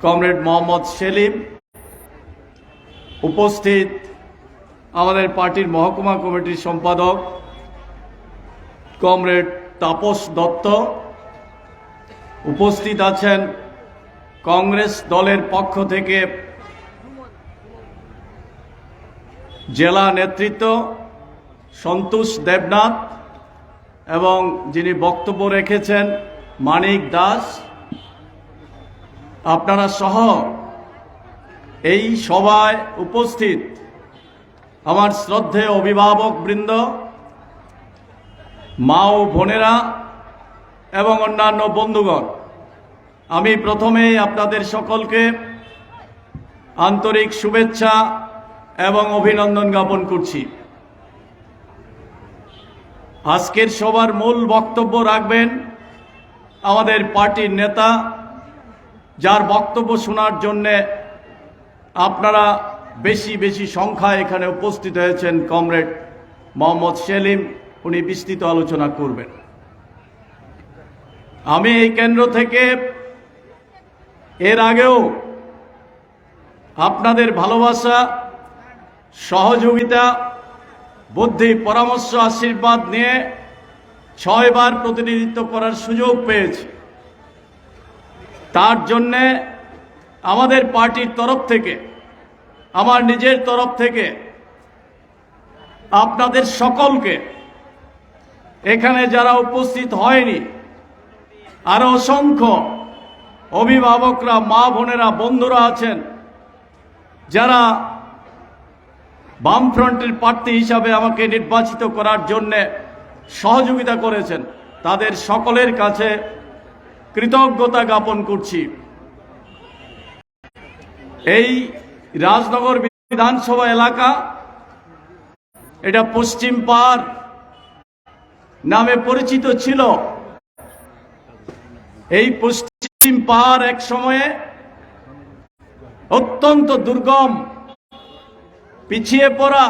Comrade Mohammad Selim, উপস্থিত আমাদের পার্টির মহকুমা কমিটির সম্পাদক কমরেড তাপস দত্ত, উপস্থিত আছেন কংগ্রেস দলের পক্ষ থেকে জেলা নেতৃত্ব সন্তোষ দেবনাথ এবং যিনি বক্তব্য রেখেছেন মানিক দাস, আপনারা সহ এই সভায় উপস্থিত আমার শ্রদ্ধেয় অভিভাবক বৃন্দ, মা ও বোনেরা এবং অন্যান্য বন্ধুগণ, আমি প্রথমেই আপনাদের সকলকে আন্তরিক শুভেচ্ছা এবং অভিনন্দন জ্ঞাপন করছি। আজকের সভার মূল বক্তব্য রাখবেন আমাদের পার্টির নেতা, যার বক্তব্য শোনার জন্যে আপনারা বেশি সংখ্যায় এখানে উপস্থিত হয়েছেন, কমরেড মোহাম্মদ সেলিম। উনি বিস্তৃত আলোচনা করবেন। আমি এই কেন্দ্র থেকে এর আগেও আপনাদের ভালোবাসা, সহযোগিতা, বুদ্ধি, পরামর্শ, আশীর্বাদ নিয়ে 6 বার প্রতিনিধিত্ব করার সুযোগ পেয়েছি। তার জন্যে আমাদের পার্টির তরফ থেকে, আমার নিজের তরফ থেকে আপনাদের সকলকে, এখানে যারা উপস্থিত হয়নি আরো অসংখ্য অভিভাবকরা, মা বোনেরা, বন্ধুরা আছেন যারা বামফ্রন্টের প্রার্থী হিসাবে আমাকে নির্বাচিত করার জন্য সহযোগিতা করেছেন, তাদের সকলের কাছে কৃতজ্ঞতা জ্ঞাপন করছি। এই রাজনগর বিধানসভা এলাকা, এটা পশ্চিম পাড় নামে পরিচিত ছিল। এই পশ্চিম পাড় এক সময়ে অত্যন্ত দুর্গম, পিছিয়ে পড়া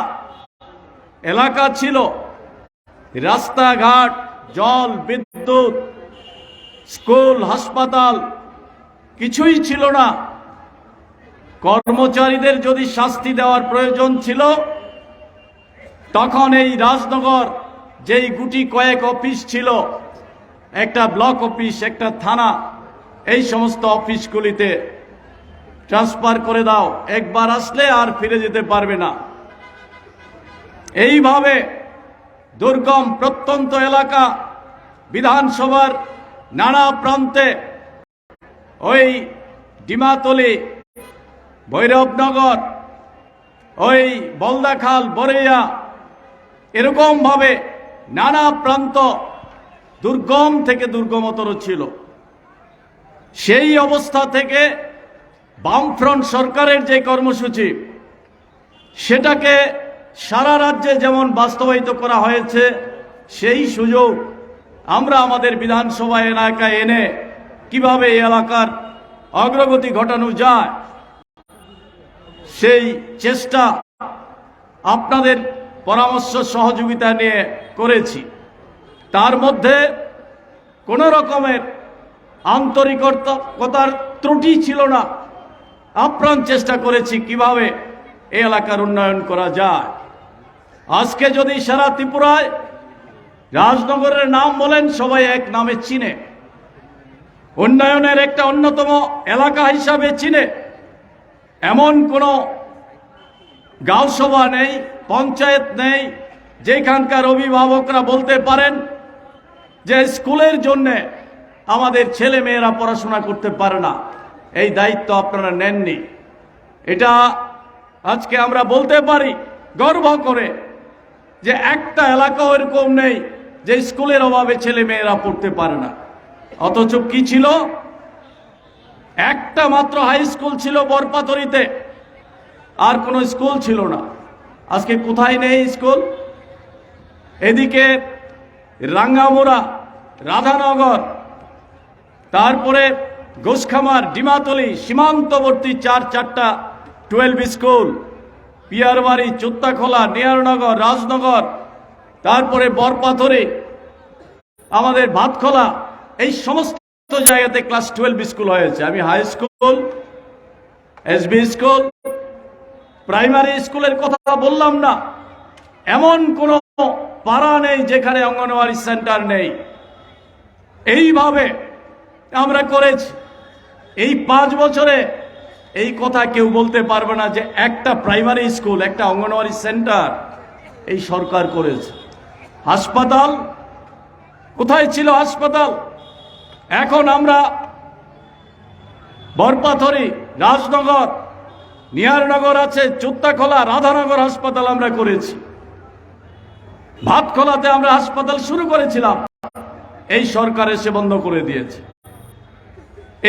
এলাকা ছিল। রাস্তাঘাট, জল, বিদ্যুৎ, স্কুল, হাসপাতাল কিছুই ছিল না। কর্মচারীদের যদি শাস্তি দেওয়ার প্রয়োজন ছিল, তখন এই রাজনগর যেই গুটি কয়েক অফিস ছিল, একটা ব্লক অফিস, একটা থানা, এই সমস্ত অফিসগুলিতে ট্রান্সফার করে দাও, একবার আসলে আর ফিরে যেতে পারবে না। এইভাবে দুর্গম প্রত্যন্ত এলাকা, বিধানসভার নানা প্রান্তে, ওই ডিমাতলি, ভৈরবনগর, ওই বলদাখাল, বরেয়া, এরকম ভাবে নানা প্রান্ত দুর্গম থেকে দুর্গমতর ছিল। সেই অবস্থা থেকে বামফ্রন্ট সরকারের যে কর্মসূচি, সেটাকে সারা রাজ্যে যেমন বাস্তবায়িত করা হয়েছে, সেই সুযোগ আমরা আমাদের বিধানসভা এলাকায় এনে কিভাবে এই এলাকার অগ্রগতি ঘটানো যায়, সেই চেষ্টা আপনাদের পরামর্শ সহযোগিতা নিয়ে করেছি। তার মধ্যে কোনো রকমের আন্তরিকতার ত্রুটি ছিল না। আপ্রাণ চেষ্টা করেছি কিভাবে এই এলাকার উন্নয়ন করা যায়। আজকে যদি সারা ত্রিপুরায় রাজনগরের নাম বলেন, সবাই এক নামে চিনে, উন্নয়নের একটা অন্যতম এলাকা হিসাবে চিনে। এমন কোনো গাঁওসভা নেই, পঞ্চায়েত নেই, যেখানকার অভিভাবকরা বলতে পারেন যে স্কুলের জন্যে আমাদের ছেলে মেয়েরা পড়াশোনা করতে পারে না। এই দায়িত্ব আপনারা নেননি। এটা আজকে আমরা বলতে পারি গর্ব করে যে একটা এলাকাও এরকম নেই যে স্কুলের অভাবে ছেলে মেয়েরা পড়তে পারে না। অথচ কি ছিল? একটা মাত্র হাই স্কুল ছিল বরপাতরিতে, আর কোনো স্কুল ছিল না। আজকে কোথায় নেই স্কুল? এদিকে রাঙ্গামুড়া, রাধানগর, তারপরে গোসখামার, ডিমাতলি, সীমান্তবর্তী 4-4টা 12 স্কুল, পিয়ারবাড়ি, চোত্তাখোলা, নিয়ারনগর, রাজনগর, তারপরে বরপাথরে, আমাদের ভাতখোলা, এই সমস্ত জায়গাতে ক্লাস 12 স্কুল হয়েছে। আমি high school SB school, primary স্কুলের কথা বললাম না, এমন কোন পাড়া নেই যেখানে অঙ্গনওয়াড়ি সেন্টার নেই। এইভাবে আমরা করেছি। এই 5 বছরে এই কথা কেউ বলতে পারবে না যে একটা প্রাইমারি স্কুল, একটা অঙ্গনওয়াড়ি সেন্টার এই সরকার করেছে। হাসপাতাল কোথায় ছিল? হাসপাতাল এখন আমরা বরপাথরি, রাজনগর, নিয়ারনগর আছে, চুত্তাখোলা, রাধানগর হাসপাতাল আমরা করেছি। ভাতখোলাতে আমরা হাসপাতাল শুরু করেছিলাম, এই সরকার এসে বন্ধ করে দিয়েছে।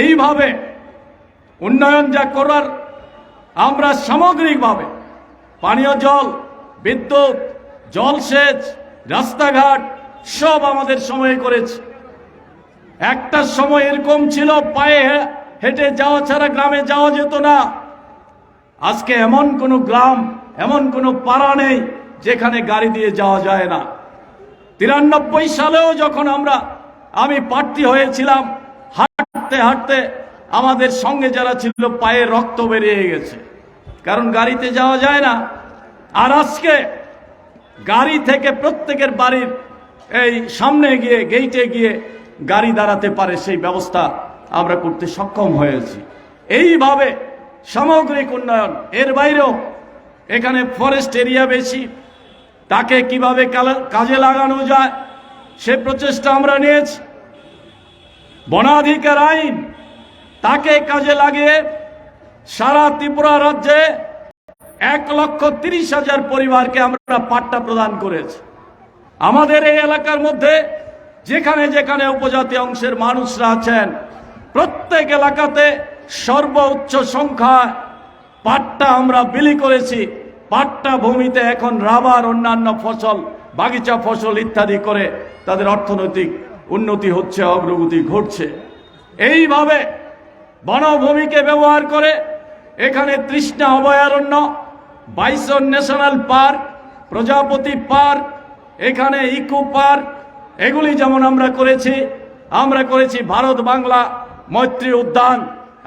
এইভাবে উন্নয়ন যা করার আমরা সামগ্রিকভাবে পানীয় জল, বিদ্যুৎ, জলসেচ, রাস্তাঘাট সব আমাদের সময়ে করেছি। একটা সময় এরকম ছিল পায়ে হেঁটে যাওয়া ছাড়া গ্রামে যাওয়া যেত না। আজকে এমন কোনো গ্রাম, এমন কোনো পাড়া নেই যেখানে গাড়ি দিয়ে যাওয়া যায় না। 93 সালেও যখন আমি প্রার্থী হয়েছিলাম, হাঁটতে হাঁটতে আমাদের সঙ্গে যারা ছিল পায়ে রক্ত বেরিয়ে গেছে, কারণ গাড়িতে যাওয়া যায় না। আর আজকে গাড়ি থেকে প্রত্যেকের বাড়ির এই সামনে গিয়ে, গেইটে গিয়ে গাড়ি দাঁড়াতে পারে, সেই ব্যবস্থা আমরা করতে সক্ষম হয়েছি। এইভাবে সামগ্রিক উন্নয়ন। এর বাইরেও এখানে ফরেস্ট এরিয়া বেশি, তাকে কিভাবে কাজে লাগানো যায় সে প্রচেষ্টা আমরা নিয়েছি। বনাধিকার আইন, তাকে কাজে লাগিয়ে সারা ত্রিপুরা রাজ্যে 1,30,000 পরিবারকে আমরা পাট্টা প্রদান করেছি। আমাদের এই এলাকার মধ্যে যেখানে যেখানে উপজাতি অংশের মানুষরা আছেন, প্রত্যেক এলাকাতে সর্বোচ্চ সংখ্যায় পাট্টা আমরা বিলি করেছি। পাট্টা ভূমিতে এখন রাবার, অন্যান্য ফসল, বাগিচা ফসল ইত্যাদি করে তাদের অর্থনৈতিক উন্নতি হচ্ছে, অগ্রগতি ঘটছে। এইভাবে বনভূমিকে ব্যবহার করে এখানে তৃষ্ণা অভয়ারণ্য, বাইসন ন্যাশনাল পার্ক, প্রজাপতি পার্ক, এখানে ইকো পার্ক, এগুলি যেমন আমরা করেছি ভারত বাংলা মৈত্রী উদ্যান।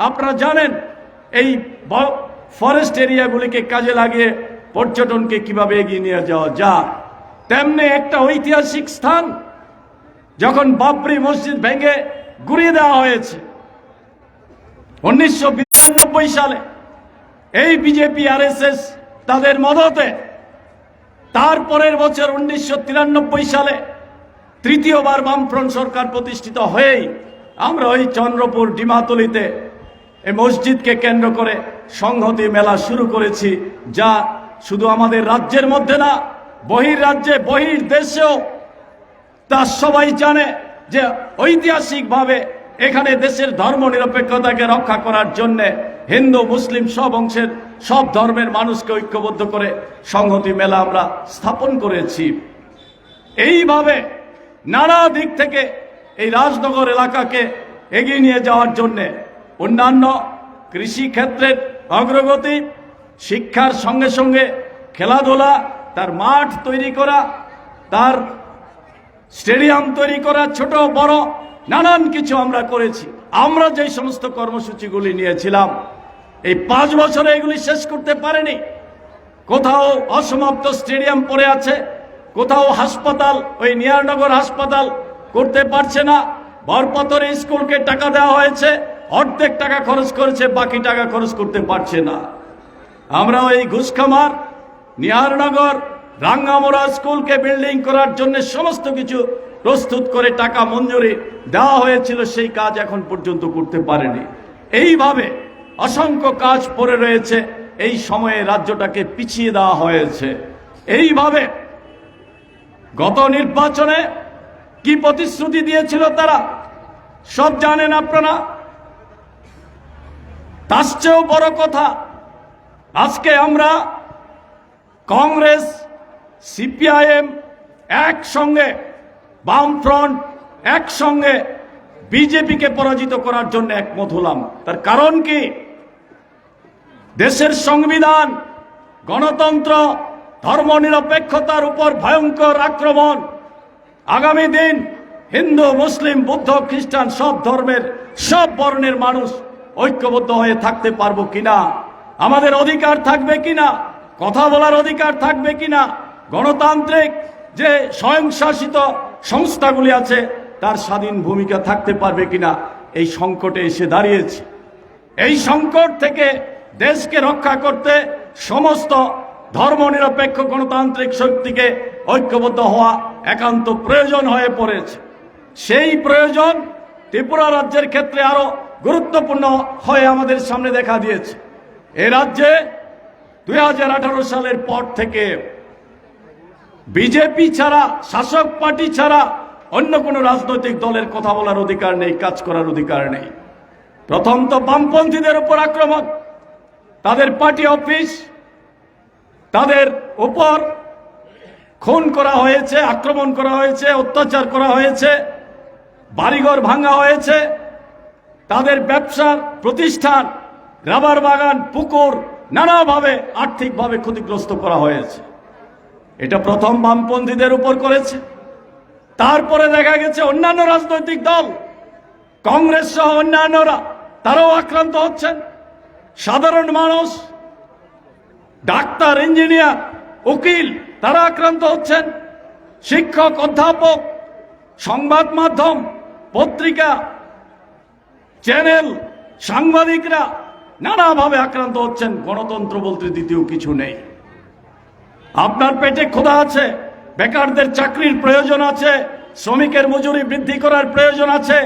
আপনারা জানেন এই ফরেস্ট এরিয়াগুলিকে কাজে লাগিয়ে পর্যটনকে কিভাবে এগিয়ে নিয়ে যাওয়া যায়। তেমনি একটা ঐতিহাসিক স্থান, যখন বাবরি মসজিদ ভেঙে গুড়িয়ে দেওয়া হয়েছে 1992 সালে, এই বিজেপি RSS তাদের মদতে, তারপরের বছর 1993 সালে তৃতীয়বার বামফ্রন্ট সরকার প্রতিষ্ঠিত হয়েই আমরা ওই চন্দ্রপুর ডিমাতলিতে এই মসজিদকে কেন্দ্র করে সংহতি মেলা শুরু করেছি, যা শুধু আমাদের রাজ্যের মধ্যে না, বহির্রাজ্যে, বহির্দেশেও তা সবাই জানে যে ঐতিহাসিকভাবে এখানে দেশের ধর্ম নিরপেক্ষতাকে রক্ষা করার জন্য হিন্দু মুসলিম সব অংশের, সব ধর্মের মানুষকে ঐক্যবদ্ধ করে সংহতি মেলা আমরা স্থাপন করেছি। এইভাবে নানা দিক থেকে এই রাজনগর এলাকাকে এগিয়ে নিয়ে যাওয়ার জন্য অন্যান্য কৃষি ক্ষেত্রের অগ্রগতি, শিক্ষার সঙ্গে সঙ্গে খেলাধুলা, তার মাঠ তৈরি করা, তার স্টেডিয়াম তৈরি করা, ছোট বড় নানান কিছু আমরা করেছি। আমরা যে সমস্ত কর্মসূচিগুলি নিয়েছিলাম এই 5 বছরে এগুলি শেষ করতে পারেনি। কোথাও অসমাপ্ত স্টেডিয়াম পড়ে আছে, কোথাও হাসপাতাল, ওই নিয়ারনগর হাসপাতাল করতে পারছে না। বরপাথরে স্কুলকে টাকা দেওয়া হয়েছে, অর্ধেক টাকা খরচ করেছে, বাকি টাকা খরচ করতে পারছে না। আমরা ওই ঘুষখামার, নিয়ারনগর, রাঙ্গামোড়া স্কুলকে বিল্ডিং করার জন্য সমস্ত কিছু প্রস্তুত করে টাকা মঞ্জুরি দেওয়া হয়েছিল, সেই কাজ এখন পর্যন্ত করতে পারেনি। এইভাবে অসংখ্য কাজ পড়ে রয়েছে, এই সময়ে রাজ্যটাকে পিছিয়ে দেওয়া হয়েছে। এইভাবে গত নির্বাচনে কি প্রতিশ্রুতি দিয়েছিল তারা সব জানেন আপনারা। তার চেয়েও বড় কথা, আজকে আমরা কংগ্রেস, CPIM একসঙ্গে, বামফ্রন্ট একসঙ্গে বিজেপিকে পরাজিত করার জন্য একমত হলাম। তার কারণ কি? দেশের সংবিধান, গণতন্ত্র, ধর্মনিরপেক্ষতার উপর ভয়ঙ্কর আক্রমণ। আগামী দিন হিন্দু, মুসলিম, বৌদ্ধ, খ্রিস্টান সব ধর্মের, সব বর্ণের মানুষ ঐক্যবদ্ধ হয়ে থাকতে পারবো কিনা, আমাদের অধিকার থাকবে কিনা, কথা বলার অধিকার থাকবে কিনা, গণতান্ত্রিক যে স্বয়ংশাসিত সংস্থাগুলি আছে তার স্বাধীন ভূমিকা থাকতে পারবে কিনা, এই সংকটে এসে দাঁড়িয়েছে। এই সংকট থেকে দেশকে রক্ষা করতে সমস্ত ধর্মনিরপেক্ষ গণতান্ত্রিক শক্তিকে ঐক্যবদ্ধ হওয়া একান্ত প্রয়োজন হয়ে পড়েছে। সেই প্রয়োজন ত্রিপুরা রাজ্যের ক্ষেত্রে আরো গুরুত্বপূর্ণ হয়ে আমাদের সামনে দেখা দিয়েছে। এ রাজ্যে 2018 সালের পর থেকে বিজেপি ছাড়া, শাসক পার্টি ছাড়া অন্য কোনো রাজনৈতিক দলের কথা বলার অধিকার নেই, কাজ করার অধিকার নেই। প্রথম তো বামপন্থীদের উপর আক্রমণ, তাদের পার্টি অফিস, তাদের উপর খুন করা হয়েছে, আক্রমণ করা হয়েছে, অত্যাচার করা হয়েছে, বাড়িঘর ভাঙা হয়েছে, তাদের ব্যবসার প্রতিষ্ঠান, রাবার বাগান, পুকুর নানাভাবে আর্থিকভাবে ক্ষতিগ্রস্ত করা হয়েছে। এটা প্রথম বামপন্থীদের উপর করেছে। তারপরে দেখা গেছে অন্যান্য রাজনৈতিক দল, কংগ্রেস সহ অন্যান্যরা তারাও আক্রান্ত হচ্ছেন। সাধারণ মানুষ, ডাক্তার, ইঞ্জিনিয়ার, উকিল তারা আক্রান্ত হচ্ছেন। শিক্ষক, অধ্যাপক, সংবাদ মাধ্যম, পত্রিকা, চ্যানেল, সাংবাদিকরা নানাভাবে আক্রান্ত হচ্ছেন। গণতন্ত্র বলতে দ্বিতীয় কিছু নেই। আপনার পেটে ক্ষুধা আছে, বেকারদের চাকরির প্রয়োজন আছে, শ্রমিকের মজুরি বৃদ্ধি করার প্রয়োজন আছে,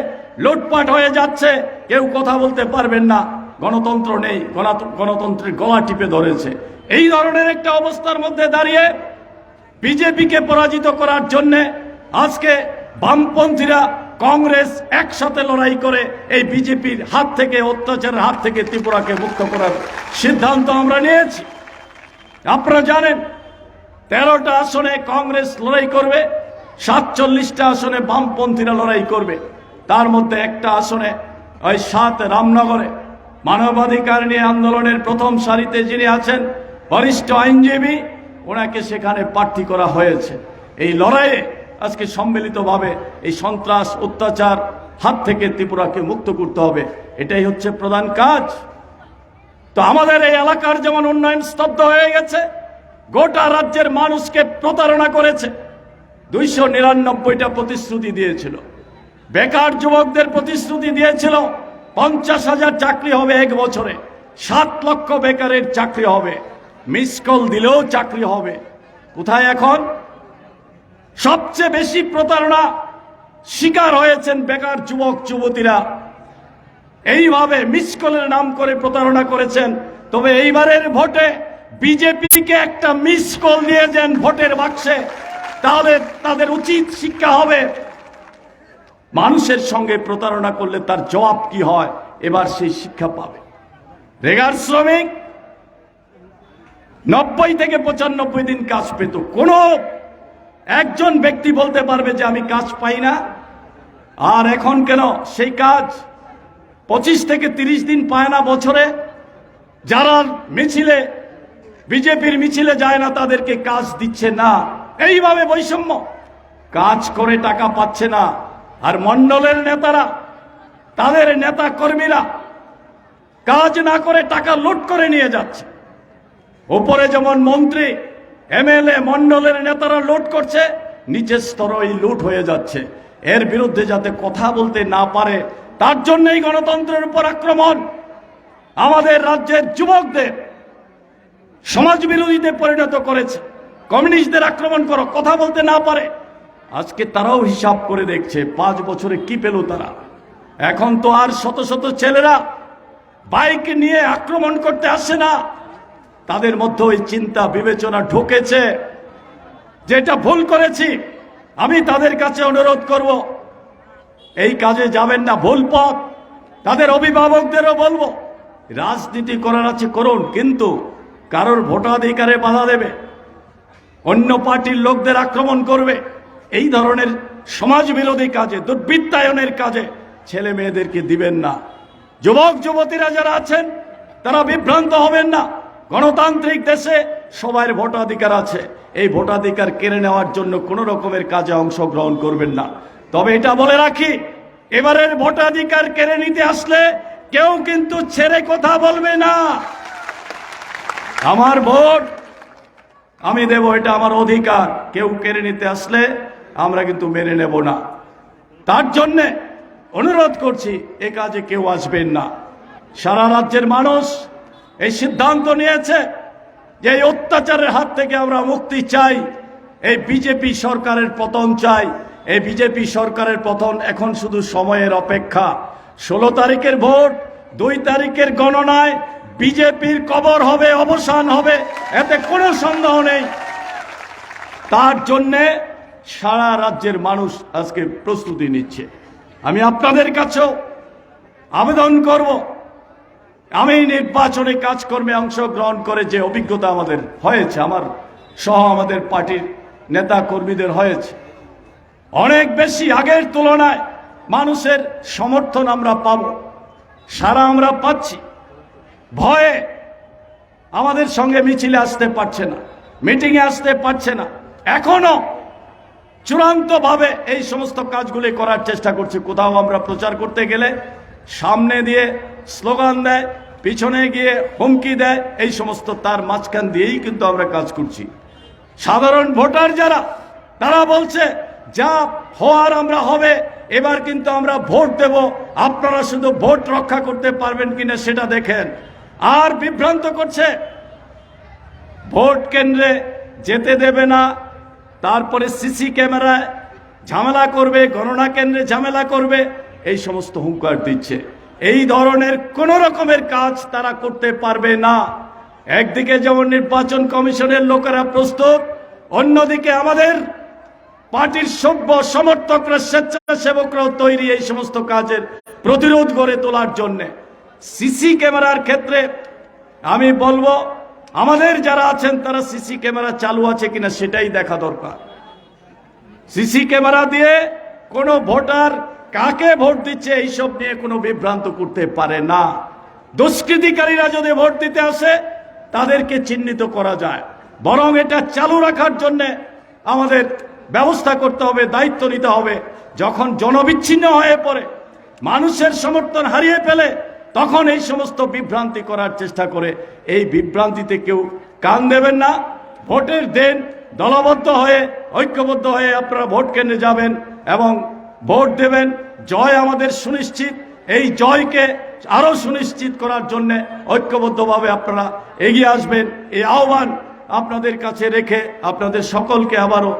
লুটপাট হয়ে যাচ্ছে, কেউ কথা বলতে পারবেন না, গণতন্ত্র নেই, গণতন্ত্রের গলা টিপে ধরেছে। এই ধরনের একটা অবস্থার মধ্যে দাঁড়িয়ে বিজেপিকে পরাজিত করার জন্য আজকে বামপন্থীরা, কংগ্রেস একসাথে লড়াই করে এই বিজেপির হাত থেকে, অত্যাচারের হাত থেকে ত্রিপুরাকে মুক্ত করার সিদ্ধান্ত আমরা নিয়েছি। আপনারা জানেন 13টা আসনে কংগ্রেস লড়াই করবে, 47টা আসনে বামপন্থীরা লড়াই করবে। তার মধ্যে একটা আসনে ওই 7 রামনগরে মানবাধিকার নিয়ে আন্দোলনের প্রথম সারিতে যিনি আছেন বরিষ্ঠ আইনজীবী, ওনাকে সেখানে প্রার্থী করা হয়েছে। এই লড়াইয়ে আজকে সম্মিলিতভাবে এই সন্ত্রাস, অত্যাচার হাত থেকে ত্রিপুরাকে মুক্ত করতে হবে, এটাই হচ্ছে প্রধান কাজ। তো আমাদের এই এলাকার যেমন উন্নয়ন স্তব্ধ হয়ে গেছে, গোটা রাজ্যের মানুষকে প্রতারণা করেছে। 299টা প্রতিশ্রুতি দিয়েছিল, বেকার যুবকদের প্রতিশ্রুতি দিয়েছিল 50,000 চাকরি হবে 1 বছরে, 7 লক্ষ বেকারের চাকরি হবে, মিস কল দিলেও চাকরি হবে। কোথায় এখন? সবচেয়ে বেশি প্রতারণা শিকার হয়েছেন বেকার যুবক যুবতীরা। এইভাবে মিস কলের নাম করে প্রতারণা করেছেন। তবে এইবারের ভোটে বিজেপিকে একটা মিস কল দিয়ে দেন ভোটের বাক্সে, তাহলে তাদের উচিত শিক্ষা হবে। মানুষের সঙ্গে প্রতারণা করলে তার জবাব কি হয়, এবার সেই শিক্ষা পাবে। রেগার শ্রমিক 90 থেকে 95 দিন কাজ পেত, কোনো একজন ব্যক্তি বলতে পারবে যে আমি কাজ পাই না। আর এখন কেন সেই কাজ 25 থেকে 30 দিন পায় না বছরে? যারা মিছিলে, বিজেপির মিছিলে যায় না, তাদেরকে কাজ দিচ্ছে না। এইভাবে বৈষম্য, কাজ করে টাকা পাচ্ছে না। আর মন্ডলের নেতারা, তাদের নেতা কর্মীরা কাজ না করে টাকা লুট করে নিয়ে যাচ্ছে। উপরে যেমন মন্ত্রী, এমএলএ, মন্ডলের নেতারা লুট করছে, নিচের স্তরেই লুট হয়ে যাচ্ছে। এর বিরুদ্ধে যাতে কথা বলতে না পারে, তার জন্যই গণতন্ত্রের উপর আক্রমণ। আমাদের রাজ্যের যুবকদের সমাজ বিরোধীতে পরিণত করেছে। কমিউনিস্টদের আক্রমণ করো, কথা বলতে না পারে। আজকে তারাও হিসাব করে দেখছে 5 বছরে কি পেল তারা। এখন তো আর শত শত ছেলেরা বাইক নিয়ে আক্রমণ করতে আসে না। তাদের মধ্যে ওই চিন্তা বিবেচনা ঢুকেছে, যেটা ভুল করেছি। আমি তাদের কাছে অনুরোধ করব, এই কাজে যাবেন না, ভুল পথ। তাদের অভিভাবকদেরও বলবো, রাজনীতি করার আছে করুন, কিন্তু কারোর ভোটাধিকারে বাধা দেবে, অন্য পার্টির লোকদের আক্রমণ করবে, এই ধরনের সমাজ বিরোধী কাজে, দুর্বৃত্তায়নের কাজে ছেলে মেয়েদেরকে দিবেন না। যুবক যুবতীরা যারা আছেন তারা বিভ্রান্ত হবেন না। গণতান্ত্রিক দেশে সবার ভোটাধিকার আছে, এই ভোটাধিকার কেড়ে নেওয়ার জন্য কোনো রকমের কাজে অংশগ্রহণ করবেন না। তবে এটা বলে রাখি, এবারের ভোটাধিকার কেড়ে নিতে আসলে কেউ কিন্তু ছেড়ে কথা বলবে না। আমার ভোট আমি দেব, এটা আমার অধিকার। কেউ কেড়ে নিতে আসলে আমরা কিন্তু মেনে নেব না। তার জন্য অনুরোধ করছি, এ কাজে কেউ আসবেন না। সারা রাজ্যের মানুষ এই সিদ্ধান্ত নিয়েছে যে এই অত্যাচারের হাত থেকে আমরা মুক্তি চাই, এই বিজেপি সরকারের পতন চাই। এই বিজেপি সরকারের পতন এখন শুধু সময়ের অপেক্ষা। 16 তারিখের ভোট, 2 তারিখের গণনায় বিজেপির কবর হবে, অবসান হবে, এতে কোনো সন্দেহ নেই। তার জন্যে সারা রাজ্যের মানুষ আজকে প্রস্তুতি নিচ্ছে। আমি আপনাদের কাছেও আবেদন করব, আমি নির্বাচনে কাজকর্মে অংশগ্রহণ করে যে অভিজ্ঞতা আমাদের হয়েছে, আমার সহ আমাদের পার্টির নেতা কর্মীদের হয়েছে, অনেক বেশি আগের তুলনায় মানুষের সমর্থন আমরা পাব, সারা আমরা পাচ্ছি। ভয়ে আমাদের সঙ্গে মিছিলে আসতে পারছে না, মিটিংয়ে আসতে পারছে না। এখনো চূড়ান্তভাবে এই সমস্ত কাজগুলি করার চেষ্টা করছে। কোথাও আমরা প্রচার করতে গেলে সামনে দিয়ে স্লোগান দেয়, পিছনে গিয়ে হুমকি দেয়, এই সমস্ত তার মাঝখান দিয়েই কিন্তু আমরা কাজ করছি। সাধারণ ভোটার যারা, তারা বলছে যা হওয়ার আমরা হবে, এবার কিন্তু আমরা ভোট দেব, আপনারা শুধু ভোট রক্ষা করতে পারবেন কিনা সেটা দেখেন। আর বিভ্রান্ত করছে, ভোট কেন্দ্রে যেতে দেবে না, তারপরে সিসি ক্যামেরায় ঝামেলা করবে, গণনা কেন্দ্রে ঝামেলা করবে, এই সমস্ত হুঙ্কার দিচ্ছে। এই ধরনের কোন রকমের কাজ তারা করতে পারবে না। একদিকে যেমন নির্বাচন কমিশনের লোকেরা প্রস্তুত, অন্যদিকে আমাদের পার্টির সভ্য সমর্থকরা, স্বেচ্ছাসেবকরাও তৈরি এই সমস্ত কাজের প্রতিরোধ গড়ে তোলার জন্য। সিসি ক্যামেরার ক্ষেত্রে আমি বলবো, আমাদের যারা আছেন তারা সিসি ক্যামেরা চালু আছে কিনা সেটাই দেখা দরকার। সিসি ক্যামেরা দিয়ে কোনো ভোটার কাকে ভোট দিচ্ছে এইসব নিয়ে কোনো বিভ্রান্ত করতে পারে না। দুষ্কৃতিকারীরা যদি ভোট দিতে আসে তাদেরকে চিহ্নিত করা যায়। বরং এটা চালু রাখার জন্য আমাদের ব্যবস্থা করতে হবে, দায়িত্ব নিতে হবে। যখন জনবিচ্ছিন্ন হয়ে পড়ে, মানুষের সমর্থন হারিয়ে ফেলে, তখন এই সমস্ত বিভ্রান্তি করার চেষ্টা করে। এই বিভ্রান্তিতে কেউ কান দেবেন না। ভোটের দিন দলবদ্ধ হয়ে, ঐক্যবদ্ধ হয়ে আপনারা ভোট কেন্দ্রে যাবেন এবং ভোট দেবেন। জয় আমাদের সুনিশ্চিত। এই জয়কে আরো সুনিশ্চিত করার জন্য ঐক্যবদ্ধভাবে আপনারা এগিয়ে আসবেন, এই আহ্বান আপনাদের কাছে রেখে আপনাদের সকলকে আবারও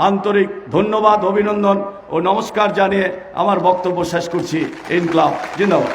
আন্তরিক ধন্যবাদ, অভিনন্দন ও নমস্কার জানিয়ে আমার বক্তব্য শেষ করছি। ইনকলাব জিন্দাবাদ।